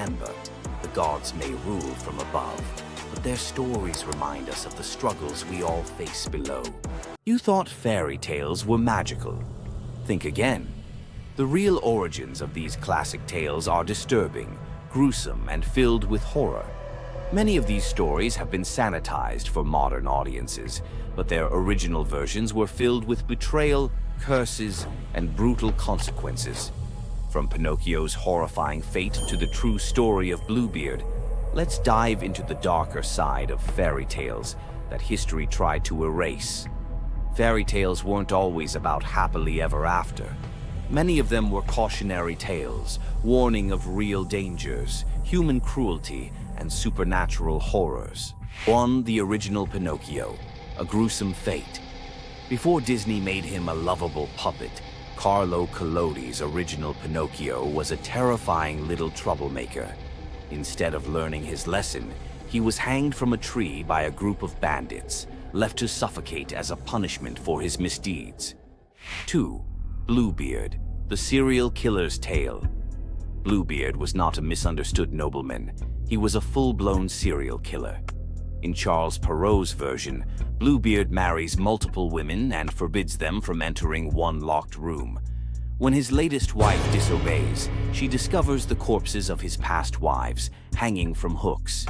remember, the gods may rule from above, but their stories remind us of the struggles we all face below. You thought fairy tales were magical. Think again. The real origins of these classic tales are disturbing, gruesome, and filled with horror. Many of these stories have been sanitized for modern audiences, but their original versions were filled with betrayal, curses, and brutal consequences. From Pinocchio's horrifying fate to the true story of Bluebeard, let's dive into the darker side of fairy tales that history tried to erase. Fairy tales weren't always about happily ever after. Many of them were cautionary tales, warning of real dangers, human cruelty, and supernatural horrors. 1. The original Pinocchio, a gruesome fate. Before Disney made him a lovable puppet, Carlo Collodi's original Pinocchio was a terrifying little troublemaker. Instead of learning his lesson, he was hanged from a tree by a group of bandits, left to suffocate as a punishment for his misdeeds. 2. Bluebeard, the serial killer's tale. Bluebeard was not a misunderstood nobleman. He was a full-blown serial killer. In Charles Perrault's version, Bluebeard marries multiple women and forbids them from entering one locked room. When his latest wife disobeys, she discovers the corpses of his past wives hanging from hooks.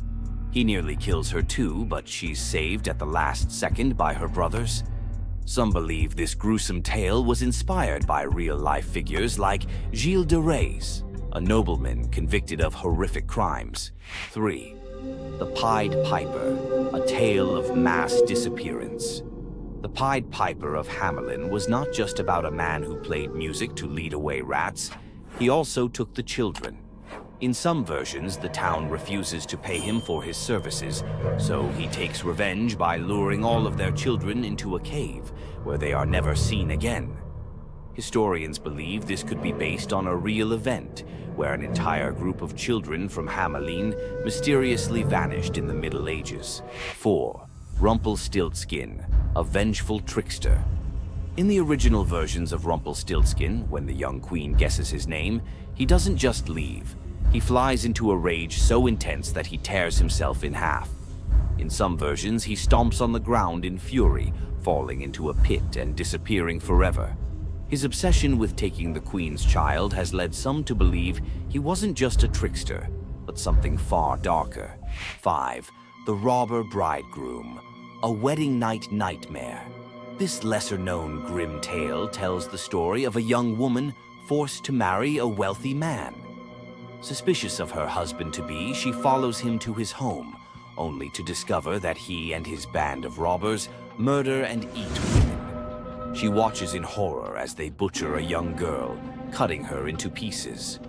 He nearly kills her too, but she's saved at the last second by her brothers. Some believe this gruesome tale was inspired by real-life figures like Gilles de Rais, a nobleman convicted of horrific crimes. 3. The Pied Piper, a tale of mass disappearance. The Pied Piper of Hamelin was not just about a man who played music to lead away rats. He also took the children. In some versions, the town refuses to pay him for his services, so he takes revenge by luring all of their children into a cave, where they are never seen again. Historians believe this could be based on a real event, where an entire group of children from Hamelin mysteriously vanished in the Middle Ages. 4. Rumpelstiltskin, a vengeful trickster. In the original versions of Rumpelstiltskin, when the young queen guesses his name, he doesn't just leave. He flies into a rage so intense that he tears himself in half. In some versions, he stomps on the ground in fury, falling into a pit and disappearing forever. His obsession with taking the queen's child has led some to believe he wasn't just a trickster, but something far darker. 5. The Robber Bridegroom, a wedding night nightmare. This lesser-known grim tale tells the story of a young woman forced to marry a wealthy man. Suspicious of her husband-to-be, she follows him to his home, only to discover that he and his band of robbers murder and eat women. She watches in horror as they butcher a young girl, cutting her into pieces.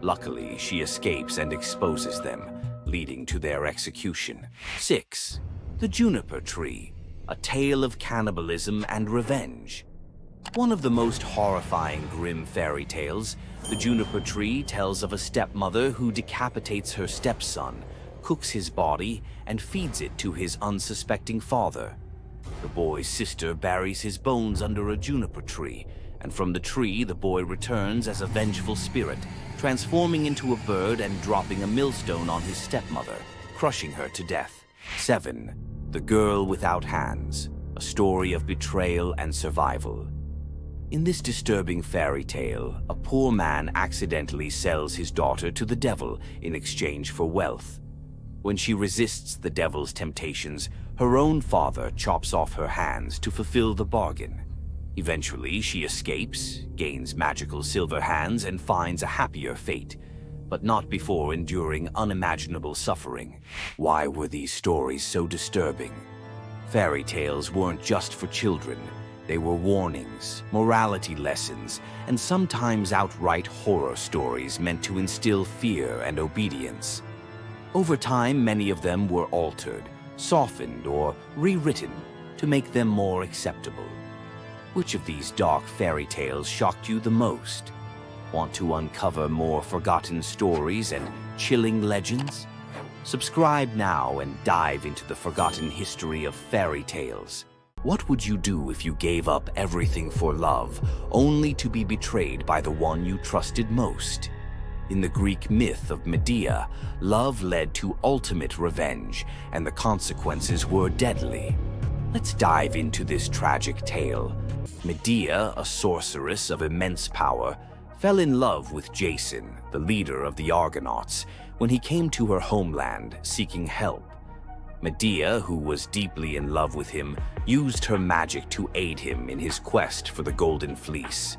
Luckily, she escapes and exposes them, leading to their execution. 6. The Juniper Tree, a tale of cannibalism and revenge. One of the most horrifying grim fairy tales, The Juniper Tree tells of a stepmother who decapitates her stepson, cooks his body, and feeds it to his unsuspecting father. The boy's sister buries his bones under a juniper tree, and from the tree the boy returns as a vengeful spirit, transforming into a bird and dropping a millstone on his stepmother, crushing her to death. 7. The Girl Without Hands, a story of betrayal and survival. In this disturbing fairy tale, a poor man accidentally sells his daughter to the devil in exchange for wealth. When she resists the devil's temptations, her own father chops off her hands to fulfill the bargain. Eventually, she escapes, gains magical silver hands, and finds a happier fate, but not before enduring unimaginable suffering. Why were these stories so disturbing? Fairy tales weren't just for children. They were warnings, morality lessons, and sometimes outright horror stories meant to instill fear and obedience. Over time, many of them were altered, softened, or rewritten to make them more acceptable. Which of these dark fairy tales shocked you the most? Want to uncover more forgotten stories and chilling legends? Subscribe now and dive into the forgotten history of fairy tales. What would you do if you gave up everything for love, only to be betrayed by the one you trusted most? In the Greek myth of Medea, love led to ultimate revenge, and the consequences were deadly. Let's dive into this tragic tale. Medea, a sorceress of immense power, fell in love with Jason, the leader of the Argonauts, when he came to her homeland seeking help. Medea, who was deeply in love with him, used her magic to aid him in his quest for the Golden Fleece.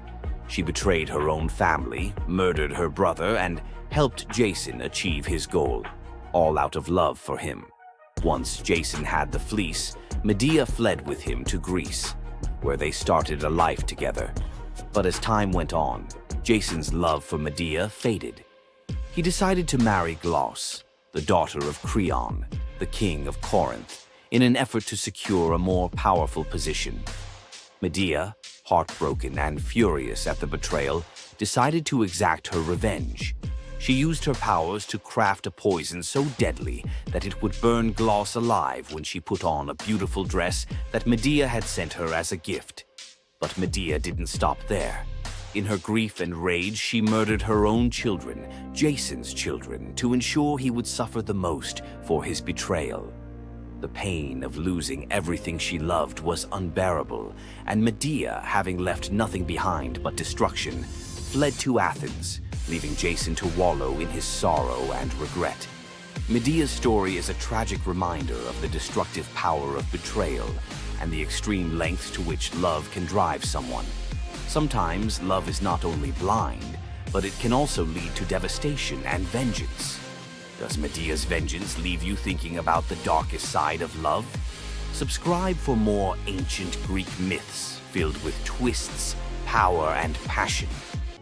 She betrayed her own family, murdered her brother, and helped Jason achieve his goal, all out of love for him. Once Jason had the fleece, Medea fled with him to Greece, where they started a life together. But as time went on, Jason's love for Medea faded. He decided to marry Glauce, the daughter of Creon, the king of Corinth, in an effort to secure a more powerful position. Medea, heartbroken and furious at the betrayal, decided to exact her revenge. She used her powers to craft a poison so deadly that it would burn Glauce alive when she put on a beautiful dress that Medea had sent her as a gift. But Medea didn't stop there. In her grief and rage, she murdered her own children, Jason's children, to ensure he would suffer the most for his betrayal. The pain of losing everything she loved was unbearable, and Medea, having left nothing behind but destruction, fled to Athens, leaving Jason to wallow in his sorrow and regret. Medea's story is a tragic reminder of the destructive power of betrayal and the extreme lengths to which love can drive someone. Sometimes love is not only blind, but it can also lead to devastation and vengeance. Does Medea's vengeance leave you thinking about the darkest side of love? Subscribe for more ancient Greek myths filled with twists, power, and passion.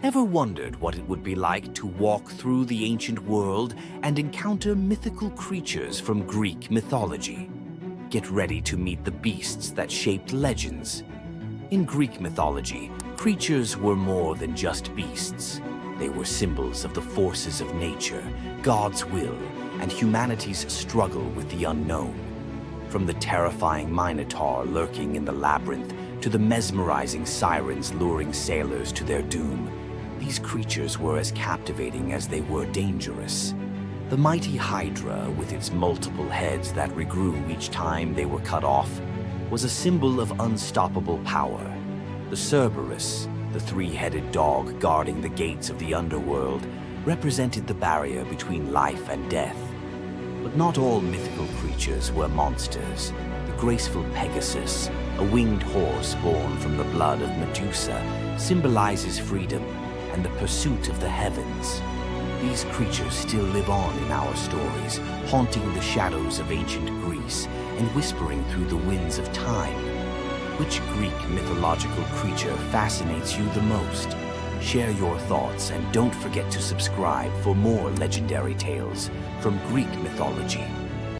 Ever wondered what it would be like to walk through the ancient world and encounter mythical creatures from Greek mythology? Get ready to meet the beasts that shaped legends. In Greek mythology, creatures were more than just beasts. They were symbols of the forces of nature, God's will, and humanity's struggle with the unknown. From the terrifying Minotaur lurking in the labyrinth to the mesmerizing sirens luring sailors to their doom, these creatures were as captivating as they were dangerous. The mighty Hydra, with its multiple heads that regrew each time they were cut off, was a symbol of unstoppable power. The Cerberus, the three-headed dog guarding the gates of the underworld, represented the barrier between life and death. But not all mythical creatures were monsters. The graceful Pegasus, a winged horse born from the blood of Medusa, symbolizes freedom and the pursuit of the heavens. These creatures still live on in our stories, haunting the shadows of ancient Greece and whispering through the winds of time. Which Greek mythological creature fascinates you the most? Share your thoughts and don't forget to subscribe for more legendary tales from Greek mythology.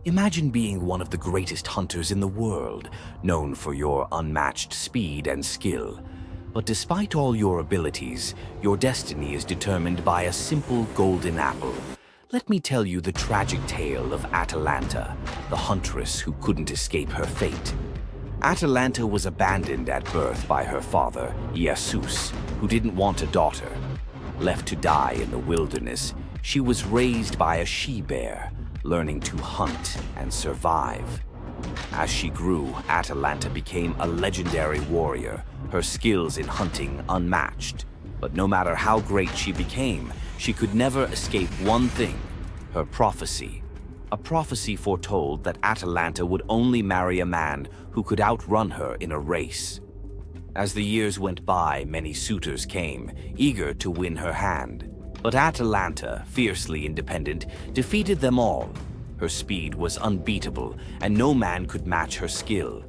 Imagine being one of the greatest hunters in the world, known for your unmatched speed and skill. But despite all your abilities, your destiny is determined by a simple golden apple. Let me tell you the tragic tale of Atalanta, the huntress who couldn't escape her fate. Atalanta was abandoned at birth by her father, Zeus, who didn't want a daughter. Left to die in the wilderness, she was raised by a she-bear, learning to hunt and survive. As she grew, Atalanta became a legendary warrior, her skills in hunting unmatched. But no matter how great she became, she could never escape one thing: her prophecy. A prophecy foretold that Atalanta would only marry a man who could outrun her in a race. As the years went by, many suitors came, eager to win her hand. But Atalanta, fiercely independent, defeated them all. Her speed was unbeatable, and no man could match her skill.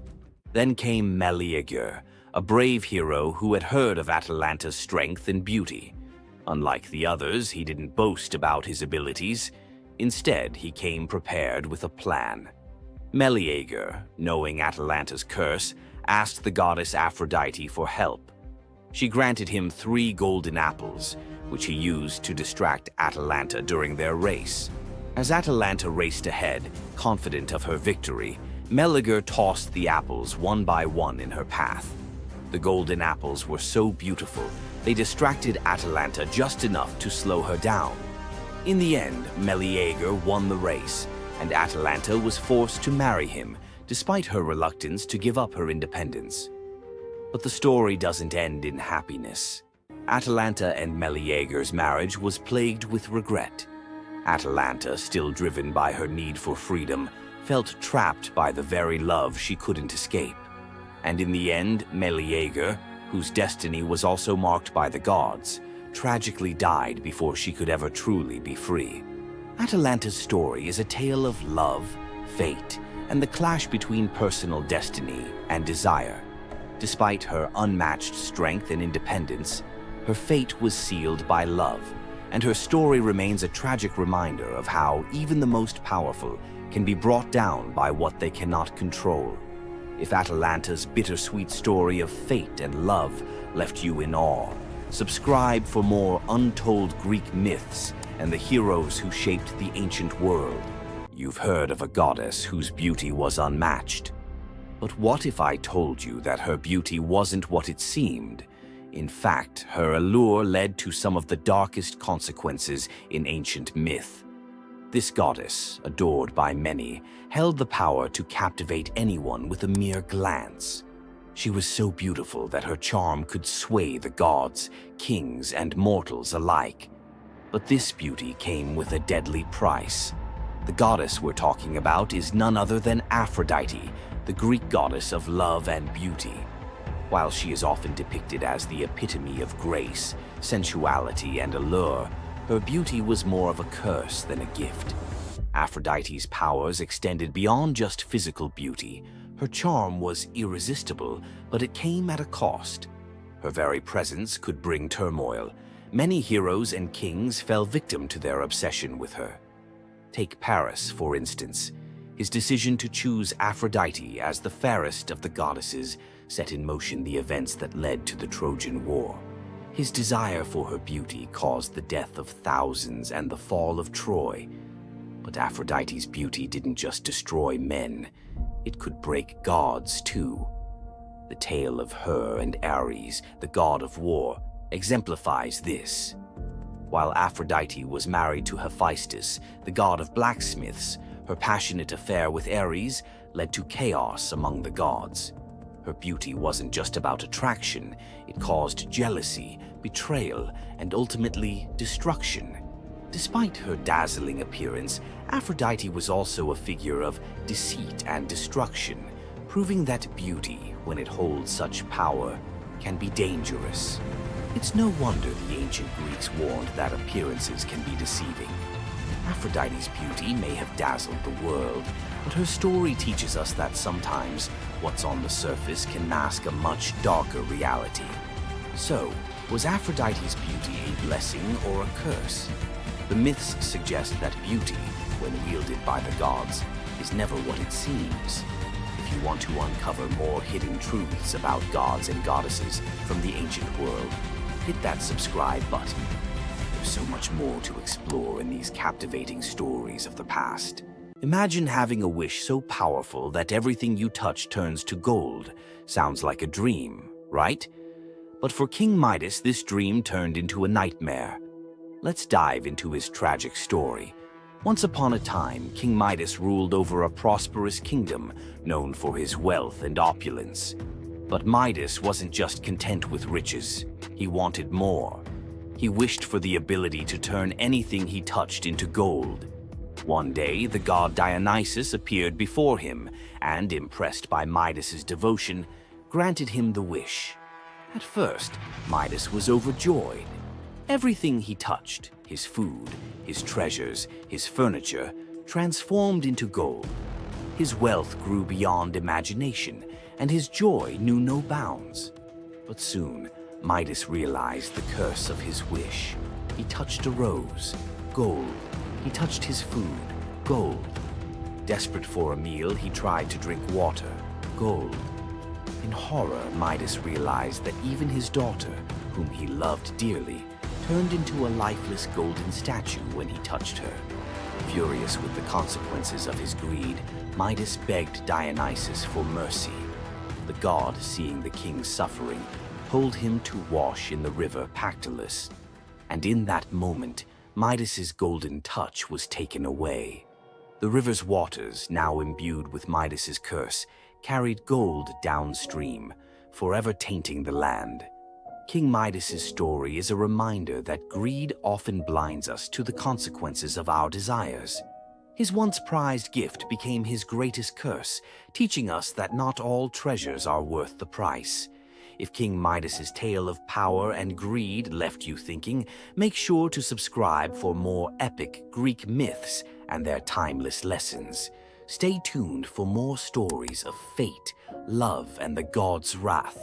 Then came Meleager, a brave hero who had heard of Atalanta's strength and beauty. Unlike the others, he didn't boast about his abilities. Instead, he came prepared with a plan. Meleager, knowing Atalanta's curse, asked the goddess Aphrodite for help. She granted him 3 golden apples, which he used to distract Atalanta during their race. As Atalanta raced ahead, confident of her victory, Meleager tossed the apples one by one in her path. The golden apples were so beautiful, they distracted Atalanta just enough to slow her down. In the end, Meleager won the race, and Atalanta was forced to marry him, despite her reluctance to give up her independence. But the story doesn't end in happiness. Atalanta and Meleager's marriage was plagued with regret. Atalanta, still driven by her need for freedom, felt trapped by the very love she couldn't escape. And in the end, Meleager, whose destiny was also marked by the gods, tragically died before she could ever truly be free. Atalanta's story is a tale of love, fate, and the clash between personal destiny and desire. Despite her unmatched strength and independence, her fate was sealed by love, and her story remains a tragic reminder of how even the most powerful can be brought down by what they cannot control. If Atalanta's bittersweet story of fate and love left you in awe, subscribe for more untold Greek myths and the heroes who shaped the ancient world. You've heard of a goddess whose beauty was unmatched. But what if I told you that her beauty wasn't what it seemed? In fact, her allure led to some of the darkest consequences in ancient myth. This goddess, adored by many, held the power to captivate anyone with a mere glance. She was so beautiful that her charm could sway the gods, kings, and mortals alike. But this beauty came with a deadly price. The goddess we're talking about is none other than Aphrodite, the Greek goddess of love and beauty. While she is often depicted as the epitome of grace, sensuality, and allure, her beauty was more of a curse than a gift. Aphrodite's powers extended beyond just physical beauty. Her charm was irresistible, but it came at a cost. Her very presence could bring turmoil. Many heroes and kings fell victim to their obsession with her. Take Paris, for instance. His decision to choose Aphrodite as the fairest of the goddesses set in motion the events that led to the Trojan War. His desire for her beauty caused the death of thousands and the fall of Troy. But Aphrodite's beauty didn't just destroy men, it could break gods too. The tale of her and Ares, the god of war, exemplifies this. While Aphrodite was married to Hephaestus, the god of blacksmiths, her passionate affair with Ares led to chaos among the gods. Her beauty wasn't just about attraction, it caused jealousy, betrayal, and ultimately destruction. Despite her dazzling appearance, Aphrodite was also a figure of deceit and destruction, proving that beauty, when it holds such power, can be dangerous. It's no wonder the ancient Greeks warned that appearances can be deceiving. Aphrodite's beauty may have dazzled the world, but her story teaches us that sometimes what's on the surface can mask a much darker reality. So, was Aphrodite's beauty a blessing or a curse? The myths suggest that beauty, when wielded by the gods, is never what it seems. If you want to uncover more hidden truths about gods and goddesses from the ancient world, hit that subscribe button. There's so much more to explore in these captivating stories of the past. Imagine having a wish so powerful that everything you touch turns to gold. Sounds like a dream, right? But for King Midas, this dream turned into a nightmare. Let's dive into his tragic story. Once upon a time, King Midas ruled over a prosperous kingdom known for his wealth and opulence. But Midas wasn't just content with riches. He wanted more. He wished for the ability to turn anything he touched into gold. One day, the god Dionysus appeared before him and, impressed by Midas's devotion, granted him the wish. At first, Midas was overjoyed. Everything he touched, his food, his treasures, his furniture, transformed into gold. His wealth grew beyond imagination, and his joy knew no bounds. But soon, Midas realized the curse of his wish. He touched a rose, gold. He touched his food, gold. Desperate for a meal, he tried to drink water, gold. In horror, Midas realized that even his daughter, whom he loved dearly, turned into a lifeless golden statue when he touched her. Furious with the consequences of his greed, Midas begged Dionysus for mercy. The god, seeing the king's suffering, told him to wash in the river Pactolus. And in that moment, Midas's golden touch was taken away. The river's waters, now imbued with Midas's curse, carried gold downstream, forever tainting the land. King Midas's story is a reminder that greed often blinds us to the consequences of our desires. His once prized gift became his greatest curse, teaching us that not all treasures are worth the price. If King Midas's tale of power and greed left you thinking, make sure to subscribe for more epic Greek myths and their timeless lessons. Stay tuned for more stories of fate, love, and the gods' wrath.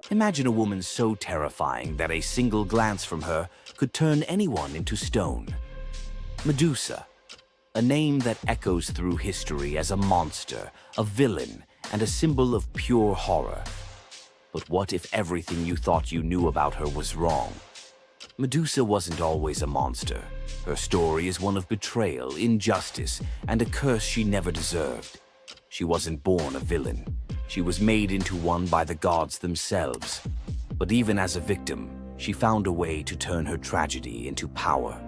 Imagine a woman so terrifying that a single glance from her could turn anyone into stone. Medusa, a name that echoes through history as a monster, a villain, and a symbol of pure horror. But what if everything you thought you knew about her was wrong? Medusa wasn't always a monster. Her story is one of betrayal, injustice, and a curse she never deserved. She wasn't born a villain. She was made into one by the gods themselves. But even as a victim, she found a way to turn her tragedy into power.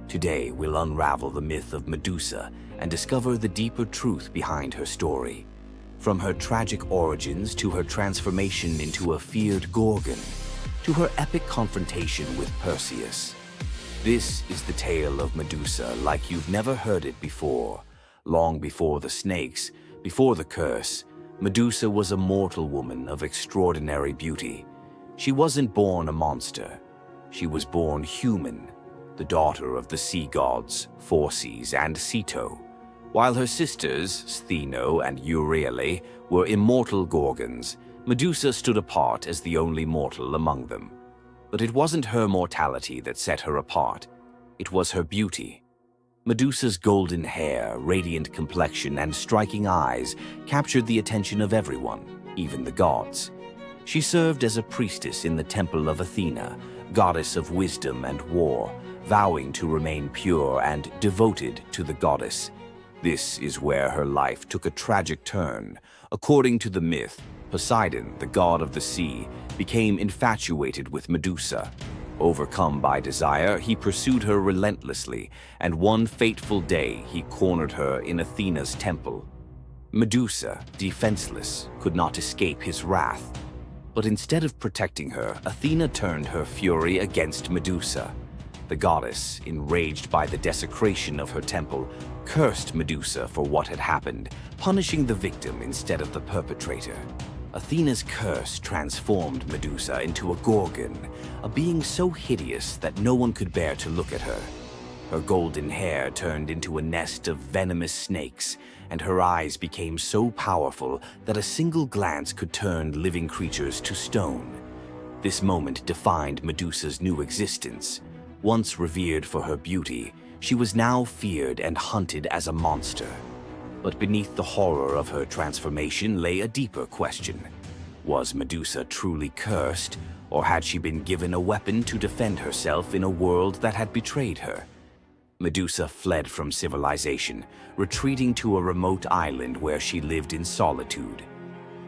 Today, we'll unravel the myth of Medusa and discover the deeper truth behind her story. From her tragic origins to her transformation into a feared Gorgon, to her epic confrontation with Perseus. This is the tale of Medusa like you've never heard it before. Long before the snakes, before the curse, Medusa was a mortal woman of extraordinary beauty. She wasn't born a monster. She was born human, the daughter of the sea gods, Phorcys and Ceto. While her sisters, Stheno and Euryale, were immortal Gorgons, Medusa stood apart as the only mortal among them. But it wasn't her mortality that set her apart. It was her beauty. Medusa's golden hair, radiant complexion, and striking eyes captured the attention of everyone, even the gods. She served as a priestess in the temple of Athena, goddess of wisdom and war, vowing to remain pure and devoted to the goddess. This is where her life took a tragic turn. According to the myth, Poseidon, the god of the sea, became infatuated with Medusa. Overcome by desire, he pursued her relentlessly, and one fateful day he cornered her in Athena's temple. Medusa, defenseless, could not escape his wrath. But instead of protecting her, Athena turned her fury against Medusa. The goddess, enraged by the desecration of her temple, cursed Medusa for what had happened, punishing the victim instead of the perpetrator. Athena's curse transformed Medusa into a Gorgon, a being so hideous that no one could bear to look at her. Her golden hair turned into a nest of venomous snakes, and her eyes became so powerful that a single glance could turn living creatures to stone. This moment defined Medusa's new existence. Once revered for her beauty, she was now feared and hunted as a monster. But beneath the horror of her transformation lay a deeper question. Was Medusa truly cursed, or had she been given a weapon to defend herself in a world that had betrayed her? Medusa fled from civilization, retreating to a remote island where she lived in solitude.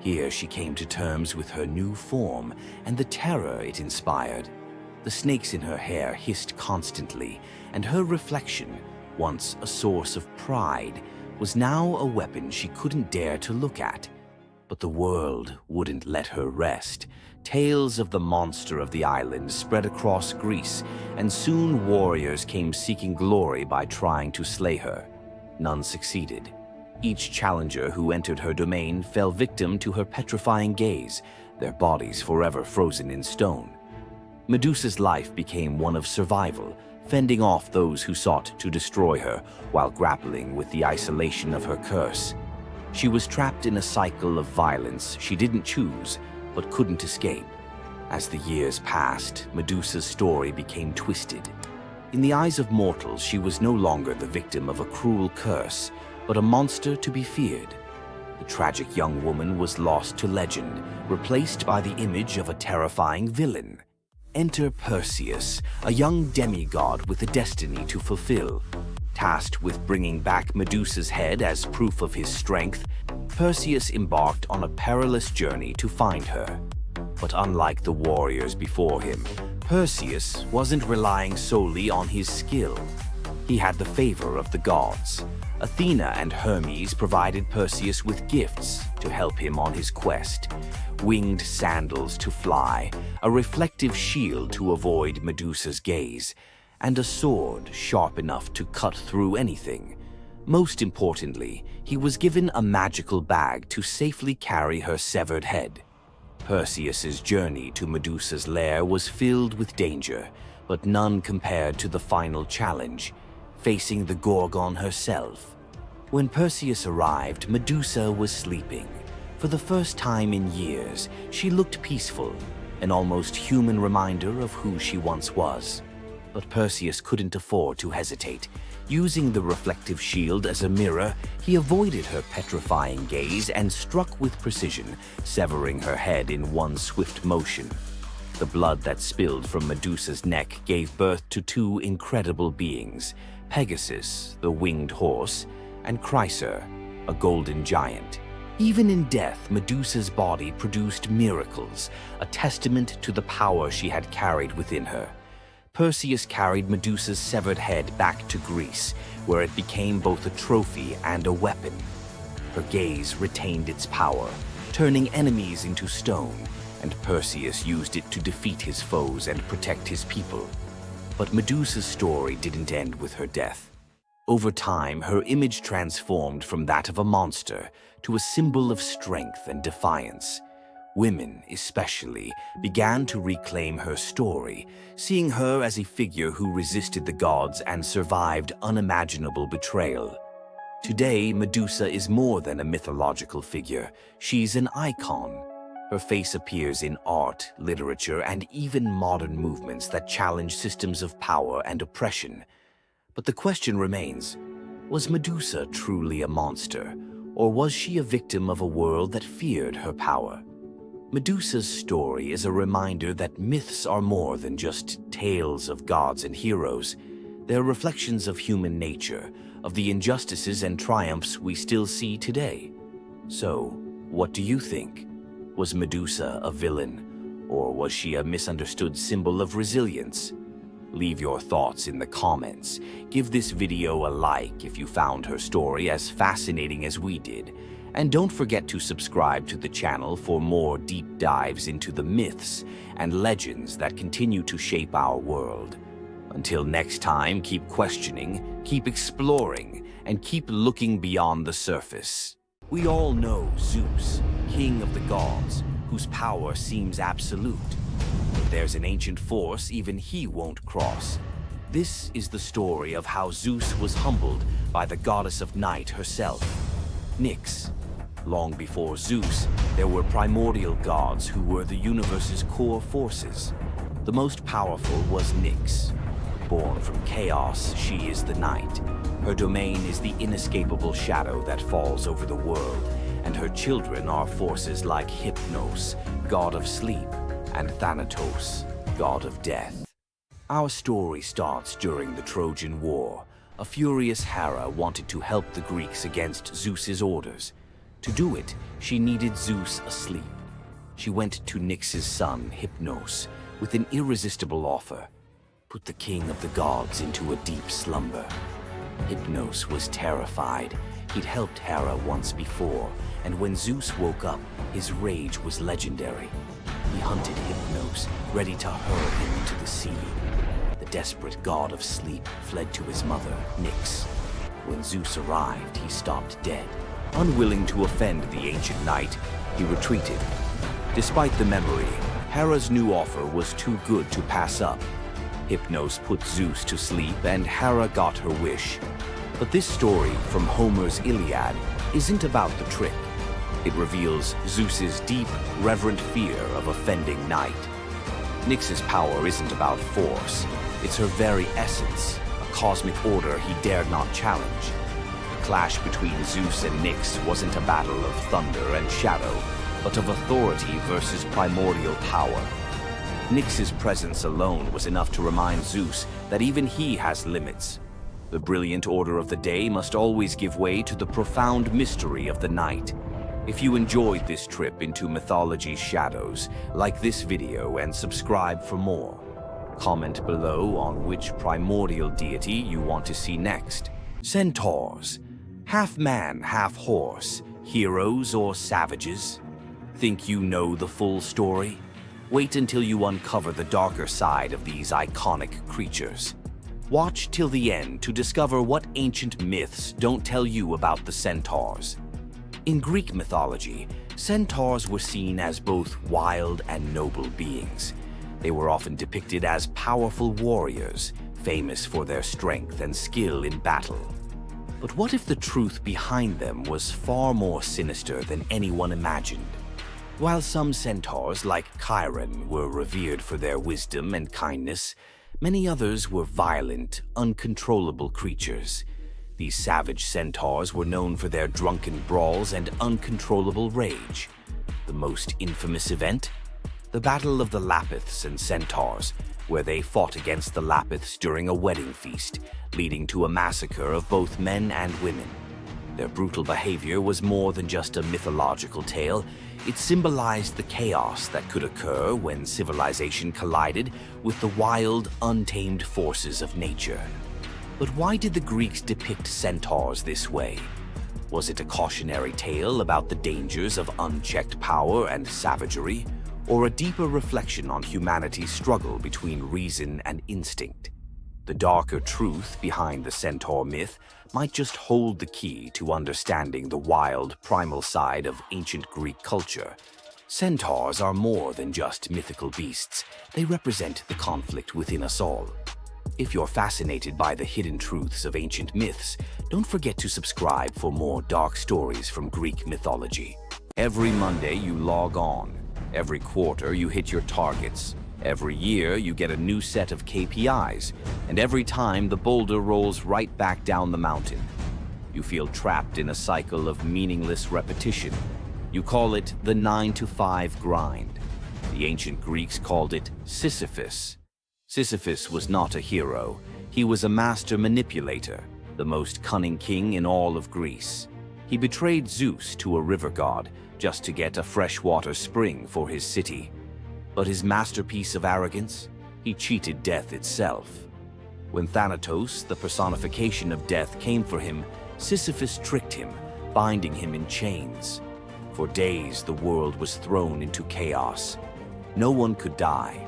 Here she came to terms with her new form and the terror it inspired. The snakes in her hair hissed constantly, and her reflection, once a source of pride, was now a weapon she couldn't dare to look at. But the world wouldn't let her rest. Tales of the monster of the island spread across Greece, and soon warriors came seeking glory by trying to slay her. None succeeded. Each challenger who entered her domain fell victim to her petrifying gaze, their bodies forever frozen in stone. Medusa's life became one of survival, fending off those who sought to destroy her while grappling with the isolation of her curse. She was trapped in a cycle of violence she didn't choose, but couldn't escape. As the years passed, Medusa's story became twisted. In the eyes of mortals, she was no longer the victim of a cruel curse, but a monster to be feared. The tragic young woman was lost to legend, replaced by the image of a terrifying villain. Enter Perseus, a young demigod with a destiny to fulfill. Tasked with bringing back Medusa's head as proof of his strength, Perseus embarked on a perilous journey to find her. But unlike the warriors before him, Perseus wasn't relying solely on his skill. He had the favor of the gods. Athena and Hermes provided Perseus with gifts to help him on his quest. Winged sandals to fly, a reflective shield to avoid Medusa's gaze, and a sword sharp enough to cut through anything. Most importantly, he was given a magical bag to safely carry her severed head. Perseus's journey to Medusa's lair was filled with danger, but none compared to the final challenge, facing the Gorgon herself. When Perseus arrived, Medusa was sleeping. For the first time in years, she looked peaceful, an almost human reminder of who she once was. But Perseus couldn't afford to hesitate. Using the reflective shield as a mirror, he avoided her petrifying gaze and struck with precision, severing her head in one swift motion. The blood that spilled from Medusa's neck gave birth to two incredible beings, Pegasus, the winged horse, and Chryser, a golden giant. Even in death, Medusa's body produced miracles, a testament to the power she had carried within her. Perseus carried Medusa's severed head back to Greece, where it became both a trophy and a weapon. Her gaze retained its power, turning enemies into stone, and Perseus used it to defeat his foes and protect his people. But Medusa's story didn't end with her death. Over time, her image transformed from that of a monster to a symbol of strength and defiance. Women, especially, began to reclaim her story, seeing her as a figure who resisted the gods and survived unimaginable betrayal. Today, Medusa is more than a mythological figure. She's an icon. Her face appears in art, literature, and even modern movements that challenge systems of power and oppression. But the question remains, was Medusa truly a monster, or was she a victim of a world that feared her power? Medusa's story is a reminder that myths are more than just tales of gods and heroes. They're reflections of human nature, of the injustices and triumphs we still see today. So, what do you think? Was Medusa a villain, or was she a misunderstood symbol of resilience? Leave your thoughts in the comments. Give this video a like if you found her story as fascinating as we did. And don't forget to subscribe to the channel for more deep dives into the myths and legends that continue to shape our world. Until next time, keep questioning, keep exploring, and keep looking beyond the surface. We all know Zeus, king of the gods, whose power seems absolute. But there's an ancient force even he won't cross. This is the story of how Zeus was humbled by the goddess of night herself, Nyx. Long before Zeus, there were primordial gods who were the universe's core forces. The most powerful was Nyx. Born from chaos, she is the night. Her domain is the inescapable shadow that falls over the world, and her children are forces like Hypnos, god of sleep, and Thanatos, god of death. Our story starts during the Trojan War. A furious Hera wanted to help the Greeks against Zeus's orders. To do it, she needed Zeus asleep. She went to Nyx's son, Hypnos, with an irresistible offer: put the king of the gods into a deep slumber. Hypnos was terrified. He'd helped Hera once before, and when Zeus woke up, his rage was legendary. He hunted Hypnos, ready to hurl him into the sea. The desperate god of sleep fled to his mother, Nyx. When Zeus arrived, he stopped dead. Unwilling to offend the ancient knight, he retreated. Despite the memory, Hera's new offer was too good to pass up. Hypnos put Zeus to sleep, and Hera got her wish. But this story from Homer's Iliad isn't about the trick. It reveals Zeus's deep, reverent fear of offending night. Nyx's power isn't about force. It's her very essence, a cosmic order he dared not challenge. The clash between Zeus and Nyx wasn't a battle of thunder and shadow, but of authority versus primordial power. Nyx's presence alone was enough to remind Zeus that even he has limits. The brilliant order of the day must always give way to the profound mystery of the night. If you enjoyed this trip into mythology's shadows, like this video and subscribe for more. Comment below on which primordial deity you want to see next. Centaurs. Half man, half horse. Heroes or savages? Think you know the full story? Wait until you uncover the darker side of these iconic creatures. Watch till the end to discover what ancient myths don't tell you about the centaurs. In Greek mythology, centaurs were seen as both wild and noble beings. They were often depicted as powerful warriors, famous for their strength and skill in battle. But what if the truth behind them was far more sinister than anyone imagined? While some centaurs, like Chiron, were revered for their wisdom and kindness, many others were violent, uncontrollable creatures. These savage centaurs were known for their drunken brawls and uncontrollable rage. The most infamous event? The Battle of the Lapiths and Centaurs, where they fought against the Lapiths during a wedding feast, leading to a massacre of both men and women. Their brutal behavior was more than just a mythological tale. It symbolized the chaos that could occur when civilization collided with the wild, untamed forces of nature. But why did the Greeks depict centaurs this way? Was it a cautionary tale about the dangers of unchecked power and savagery, or a deeper reflection on humanity's struggle between reason and instinct? The darker truth behind the centaur myth might just hold the key to understanding the wild, primal side of ancient Greek culture. Centaurs are more than just mythical beasts. They represent the conflict within us all. If you're fascinated by the hidden truths of ancient myths, don't forget to subscribe for more dark stories from Greek mythology. Every Monday you log on. Every quarter you hit your targets. Every year you get a new set of KPIs, and every time the boulder rolls right back down the mountain. You feel trapped in a cycle of meaningless repetition. You call it the 9-to-5 grind. The ancient Greeks called it Sisyphus. Sisyphus was not a hero. He was a master manipulator, the most cunning king in all of Greece. He betrayed Zeus to a river god just to get a freshwater spring for his city. But his masterpiece of arrogance? He cheated death itself. When Thanatos, the personification of death, came for him, Sisyphus tricked him, binding him in chains. For days, the world was thrown into chaos. No one could die.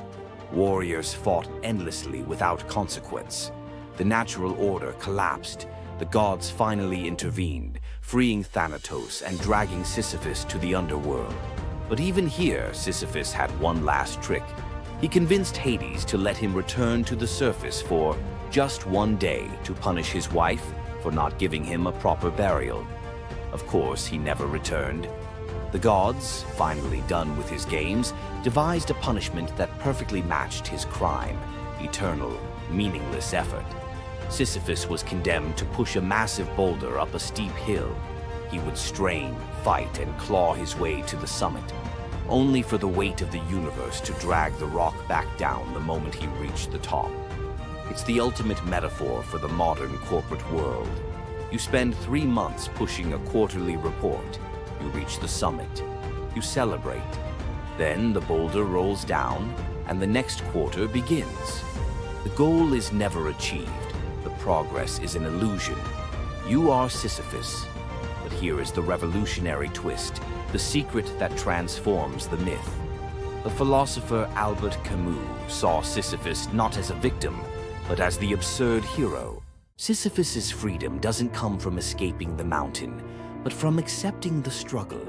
Warriors fought endlessly without consequence. The natural order collapsed. The gods finally intervened, freeing Thanatos and dragging Sisyphus to the underworld. But even here, Sisyphus had one last trick. He convinced Hades to let him return to the surface for just one day to punish his wife for not giving him a proper burial. Of course, he never returned. The gods, finally done with his games, devised a punishment that perfectly matched his crime: eternal, meaningless effort. Sisyphus was condemned to push a massive boulder up a steep hill. He would strain, fight, and claw his way to the summit, only for the weight of the universe to drag the rock back down the moment he reached the top. It's the ultimate metaphor for the modern corporate world. You spend 3 months pushing a quarterly report. You reach the summit. You celebrate. Then the boulder rolls down, and the next quarter begins. The goal is never achieved. The progress is an illusion. You are Sisyphus. But here is the revolutionary twist, the secret that transforms the myth. The philosopher Albert Camus saw Sisyphus not as a victim, but as the absurd hero. Sisyphus's freedom doesn't come from escaping the mountain, but from accepting the struggle.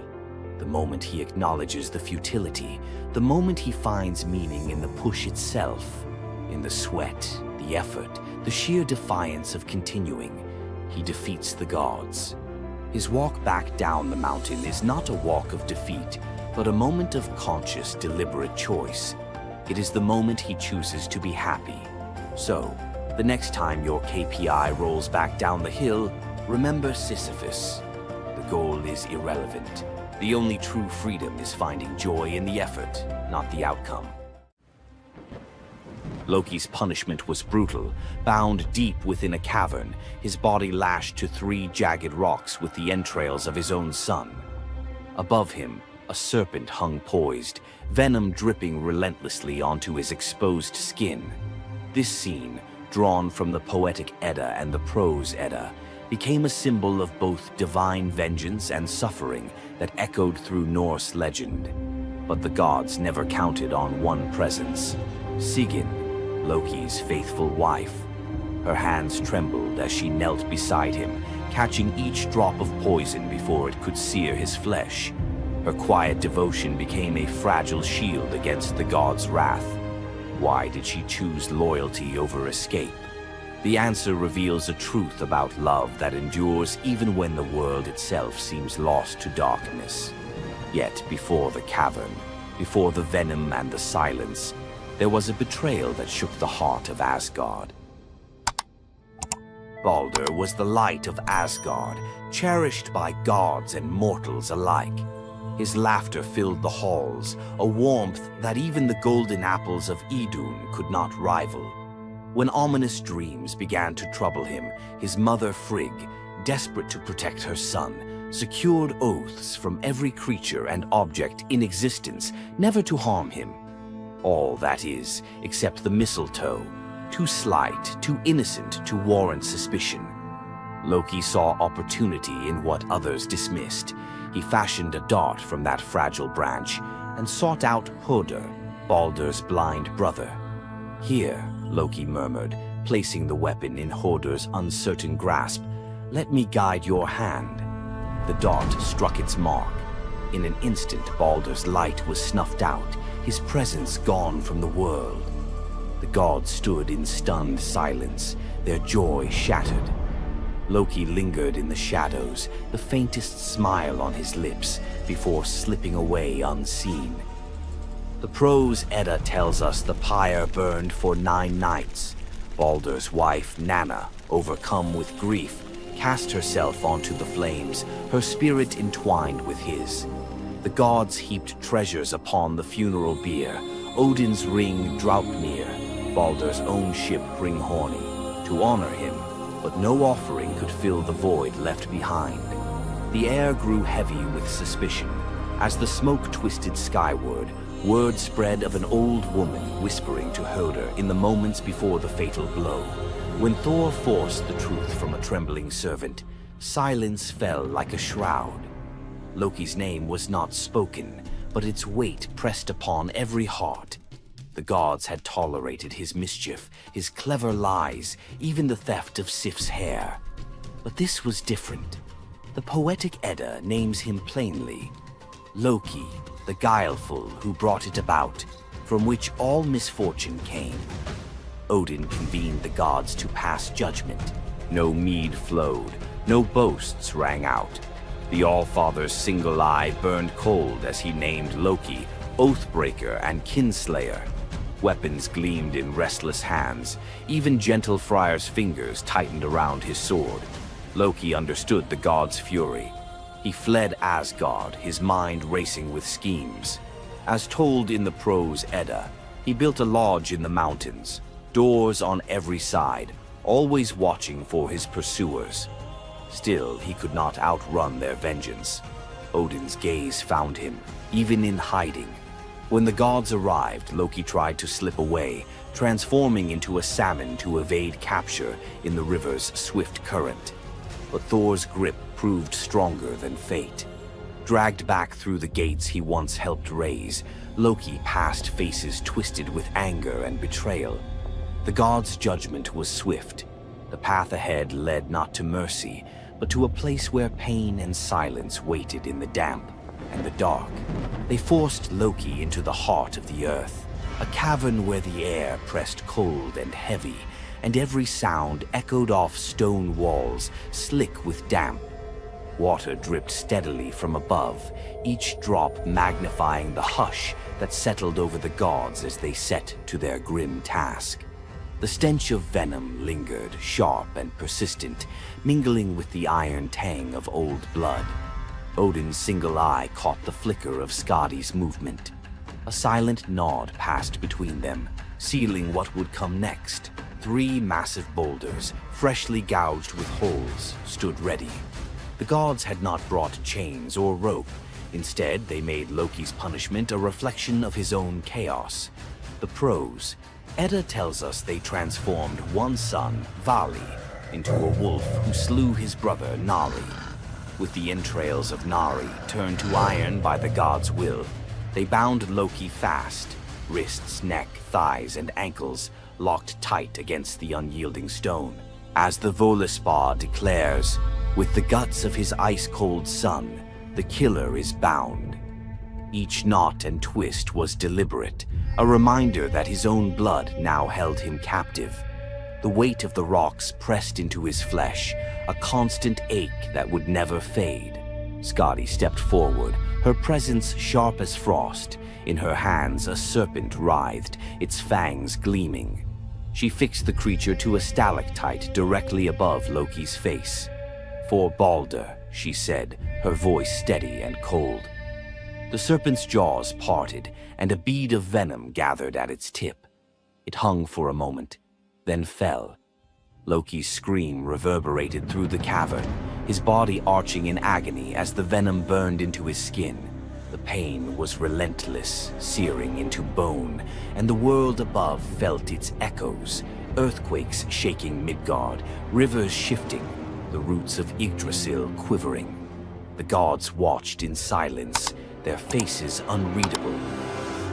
The moment he acknowledges the futility, the moment he finds meaning in the push itself, in the sweat, the effort, the sheer defiance of continuing, he defeats the gods. His walk back down the mountain is not a walk of defeat, but a moment of conscious, deliberate choice. It is the moment he chooses to be happy. So, the next time your KPI rolls back down the hill, remember Sisyphus. The goal is irrelevant. The only true freedom is finding joy in the effort, not the outcome. Loki's punishment was brutal. Bound deep within a cavern, his body lashed to 3 jagged rocks with the entrails of his own son. Above him, a serpent hung poised, venom dripping relentlessly onto his exposed skin. This scene, drawn from the Poetic Edda and the Prose Edda, became a symbol of both divine vengeance and suffering that echoed through Norse legend. But the gods never counted on one presence: Sigyn, Loki's faithful wife. Her hands trembled as she knelt beside him, catching each drop of poison before it could sear his flesh. Her quiet devotion became a fragile shield against the god's wrath. Why did she choose loyalty over escape? The answer reveals a truth about love that endures even when the world itself seems lost to darkness. Yet before the cavern, before the venom and the silence, there was a betrayal that shook the heart of Asgard. Baldur was the light of Asgard, cherished by gods and mortals alike. His laughter filled the halls, a warmth that even the golden apples of Idun could not rival. When ominous dreams began to trouble him, his mother Frigg, desperate to protect her son, secured oaths from every creature and object in existence never to harm him. All, that is, except the mistletoe, too slight, too innocent to warrant suspicion. Loki saw opportunity in what others dismissed. He fashioned a dart from that fragile branch and sought out Hoder, Baldur's blind brother. "Here," Loki murmured, placing the weapon in Hoder's uncertain grasp, "let me guide your hand." The dart struck its mark. In an instant, Baldur's light was snuffed out, his presence gone from the world. The gods stood in stunned silence, their joy shattered. Loki lingered in the shadows, the faintest smile on his lips, before slipping away unseen. The Prose Edda tells us the pyre burned for 9 nights. Baldur's wife, Nanna, overcome with grief, cast herself onto the flames, her spirit entwined with his. The gods heaped treasures upon the funeral bier, Odin's ring Draupnir, Baldur's own ship Hringhorni, to honor him, but no offering could fill the void left behind. The air grew heavy with suspicion. As the smoke twisted skyward, word spread of an old woman whispering to Hoder in the moments before the fatal blow. When Thor forced the truth from a trembling servant, silence fell like a shroud. Loki's name was not spoken, but its weight pressed upon every heart. The gods had tolerated his mischief, his clever lies, even the theft of Sif's hair. But this was different. The Poetic Edda names him plainly: Loki, the guileful who brought it about, from which all misfortune came. Odin convened the gods to pass judgment. No mead flowed, no boasts rang out. The All-Father's single eye burned cold as he named Loki Oathbreaker and Kinslayer. Weapons gleamed in restless hands. Even gentle Friar's fingers tightened around his sword. Loki understood the god's fury. He fled Asgard, his mind racing with schemes. As told in the Prose Edda, he built a lodge in the mountains, doors on every side, always watching for his pursuers. Still, he could not outrun their vengeance. Odin's gaze found him, even in hiding. When the gods arrived, Loki tried to slip away, transforming into a salmon to evade capture in the river's swift current. But Thor's grip proved stronger than fate. Dragged back through the gates he once helped raise, Loki passed faces twisted with anger and betrayal. The gods' judgment was swift. The path ahead led not to mercy, but to a place where pain and silence waited in the damp and the dark. They forced Loki into the heart of the earth, a cavern where the air pressed cold and heavy, and every sound echoed off stone walls, slick with damp. Water dripped steadily from above, each drop magnifying the hush that settled over the gods as they set to their grim task. The stench of venom lingered, sharp and persistent, mingling with the iron tang of old blood. Odin's single eye caught the flicker of Skadi's movement. A silent nod passed between them, sealing what would come next. 3 massive boulders, freshly gouged with holes, stood ready. The gods had not brought chains or rope. Instead, they made Loki's punishment a reflection of his own chaos. The prose: Edda tells us they transformed one son, Vali, into a wolf who slew his brother, Nari. With the entrails of Nari turned to iron by the god's will, they bound Loki fast, wrists, neck, thighs, and ankles locked tight against the unyielding stone. As the Völuspá declares, with the guts of his ice-cold son, the killer is bound. Each knot and twist was deliberate, a reminder that his own blood now held him captive. The weight of the rocks pressed into his flesh, a constant ache that would never fade. Skadi stepped forward, her presence sharp as frost. In her hands, a serpent writhed, its fangs gleaming. She fixed the creature to a stalactite directly above Loki's face. "For Balder," she said, her voice steady and cold. The serpent's jaws parted, and a bead of venom gathered at its tip. It hung for a moment, then fell. Loki's scream reverberated through the cavern, his body arching in agony as the venom burned into his skin. The pain was relentless, searing into bone, and the world above felt its echoes, earthquakes shaking Midgard, rivers shifting, the roots of Yggdrasil quivering. The gods watched in silence, their faces unreadable.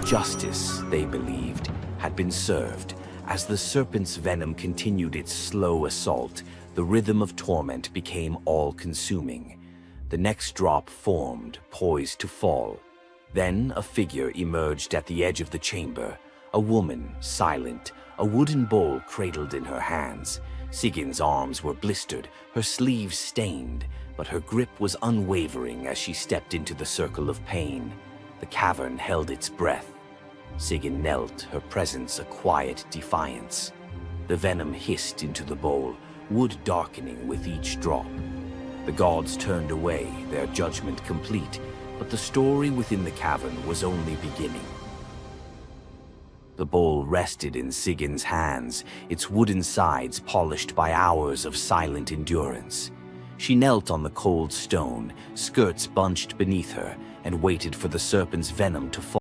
Justice, they believed, had been served. As the serpent's venom continued its slow assault, the rhythm of torment became all-consuming. The next drop formed, poised to fall. Then a figure emerged at the edge of the chamber, a woman, silent, a wooden bowl cradled in her hands. Sigin's arms were blistered, her sleeves stained, but her grip was unwavering as she stepped into the circle of pain. The cavern held its breath. Sigyn knelt, her presence a quiet defiance. The venom hissed into the bowl, wood darkening with each drop. The gods turned away, their judgment complete, but the story within the cavern was only beginning. The bowl rested in Sigyn's hands, its wooden sides polished by hours of silent endurance. She knelt on the cold stone, skirts bunched beneath her, and waited for the serpent's venom to fall.